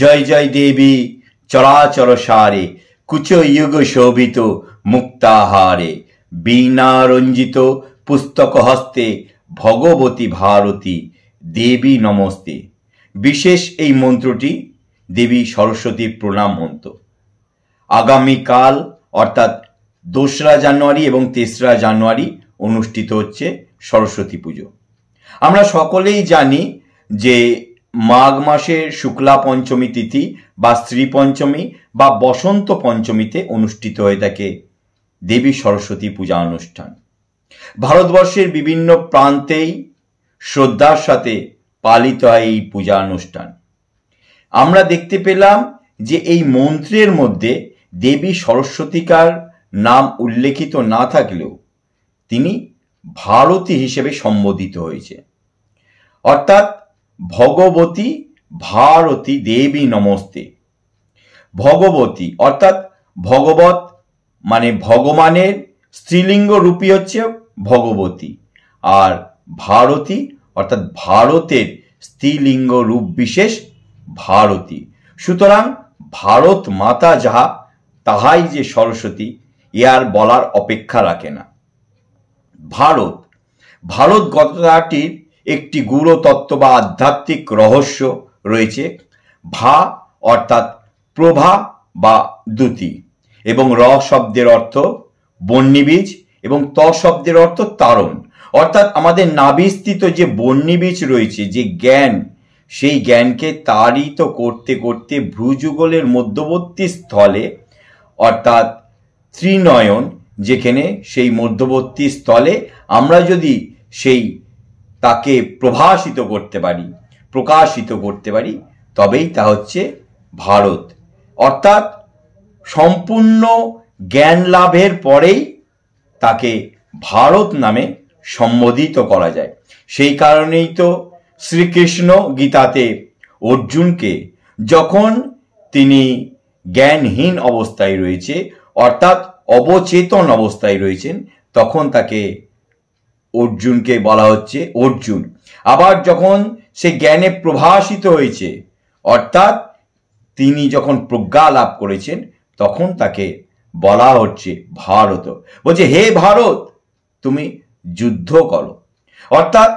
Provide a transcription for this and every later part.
জয় জয় দেবী চরাচর সারে, কুচ যুগ শোভিত মুক্তাহারে, বীণা রঞ্জিত পুস্তক হস্তে, ভগবতী ভারতী দেবী নমস্তে। বিশেষ এই মন্ত্রটি দেবী সরস্বতীর প্রণাম মন্ত্র। আগামীকাল অর্থাৎ 2রা জানুয়ারি এবং 3রা জানুয়ারি অনুষ্ঠিত হচ্ছে সরস্বতী পুজো। আমরা সকলেই জানি যে মাঘ মাসের শুক্লা পঞ্চমী তিথি বা শ্রী পঞ্চমী বা বসন্ত পঞ্চমীতে অনুষ্ঠিত হয়ে থাকে দেবী সরস্বতী পূজা অনুষ্ঠান। ভারতবর্ষের বিভিন্ন প্রান্তেই শ্রদ্ধার সাথে পালিত হয় এই পূজা অনুষ্ঠান। আমরা দেখতে পেলাম যে এই মন্ত্রের মধ্যে দেবী সরস্বতীকার নাম উল্লেখিত না থাকলেও তিনি ভারতী হিসেবে সম্বোধিত হয়েছে, অর্থাৎ ভগবতী ভারতী দেবী নমস্তে। ভগবতী অর্থাৎ ভগবত মানে ভগবানের স্ত্রীলিঙ্গ রূপী হচ্ছে ভগবতী, আর ভারতী অর্থাৎ ভারতের স্ত্রীলিঙ্গ রূপ বিশেষ ভারতী। সুতরাং ভারত মাতা যাহা তাহাই যে সরস্বতী, এ আর বলার অপেক্ষা রাখে না। ভারত ভারত কথাটির একটি গূঢ় তত্ত্ব বা আধ্যাত্মিক রহস্য রয়েছে। ভা অর্থাৎ প্রভা বা দ্যুতি, এবং র শব্দের অর্থ বহ্নিবীজ এবং ত শব্দের অর্থ তারণ। অর্থাৎ আমাদের নাভিস্থিত যে বহ্নিবীজ রয়েছে, যে জ্ঞান, সেই জ্ঞানকে তাড়িত করতে করতে ভ্রুযুগলের মধ্যবর্তী স্থলে অর্থাৎ ত্রিনয়ন, যেখানে সেই মধ্যবর্তী স্থলে আমরা যদি সেই তাকে প্রভাসিত করতে পারি, প্রকাশিত করতে পারি, তবেই তা হচ্ছে ভারত। অর্থাৎ সম্পূর্ণ জ্ঞান লাভের পরেই তাকে ভারত নামে সম্বোধিত করা যায়। সেই কারণেই তো শ্রীকৃষ্ণ গীতাতে অর্জুনকে, যখন তিনি জ্ঞানহীন অবস্থায় রয়েছে অর্থাৎ অবচেতন অবস্থায় রয়েছেন, তখন তাকে অর্জুনকে বলা হচ্ছে অর্জুন। আবার যখন সে জ্ঞানে প্রভাসিত হয়েছে অর্থাৎ তিনি যখন প্রজ্ঞা লাভ করেছেন, তখন তাকে বলা হচ্ছে ভারত। বলছে হে ভারত, তুমি যুদ্ধ করো। অর্থাৎ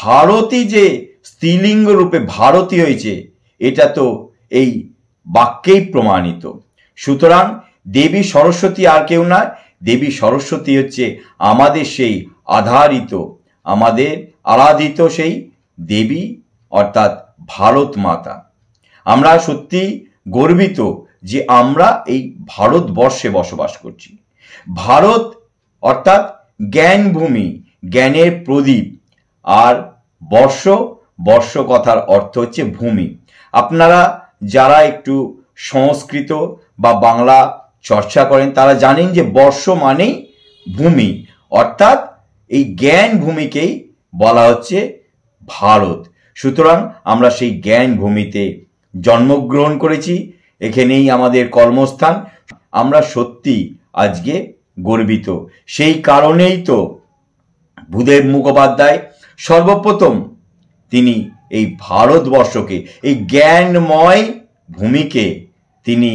ভারতী যে স্ত্রীলিঙ্গ রূপে ভারতী হয়েছে, এটা তো এই বাক্যেই প্রমাণিত। সুতরাং দেবী সরস্বতী আর কেউ নয়, দেবী সরস্বতী হচ্ছে আমাদের সেই আধারিত, আমাদের আরাধিত সেই দেবী অর্থাৎ ভারত মাতা। আমরা সত্যি গর্বিত যে আমরা এই ভারতবর্ষে বসবাস করছি। ভারত অর্থাৎ জ্ঞান ভূমি, জ্ঞানের প্রদীপ, আর বর্ষ, বর্ষ কথার অর্থ হচ্ছে ভূমি। আপনারা যারা একটু সংস্কৃত বা বাংলা চর্চা করেন তারা জানেন যে বর্ষ মানেই ভূমি, অর্থাৎ এই জ্ঞান ভূমিকেই বলা হচ্ছে ভারত। সুতরাং আমরা সেই জ্ঞান ভূমিতে জন্মগ্রহণ করেছি, এখানেই আমাদের কর্মস্থান। আমরা সত্যি আজকে গর্বিত। সেই কারণেই তো ভূদেব মুখোপাধ্যায় সর্বপ্রথম তিনি এই ভারতবর্ষকে, এই জ্ঞানময় ভূমিকে তিনি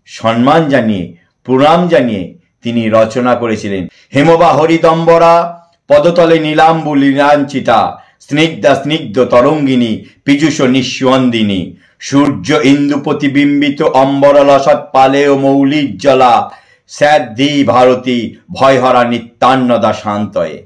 সম্মান জানিয়ে, প্রণাম জানিয়ে তিনি রচনা করেছিলেন। হেমবা হরিদম্বরা পদতলে নীলাম্বু লীলাঞ্চিতা, স্নিগ্ধা স্নিগ্ধ তরঙ্গিনী পীযুষ নিঃস্বন্দিনী, সূর্য ইন্দু প্রতিবিম্বিত অম্বরলসৎ পালেয় মৌলিজ্জ্বলা, স্যাদ্ধি ভারতী ভয়হরা নিত্যান্নদা শান্তয়ে।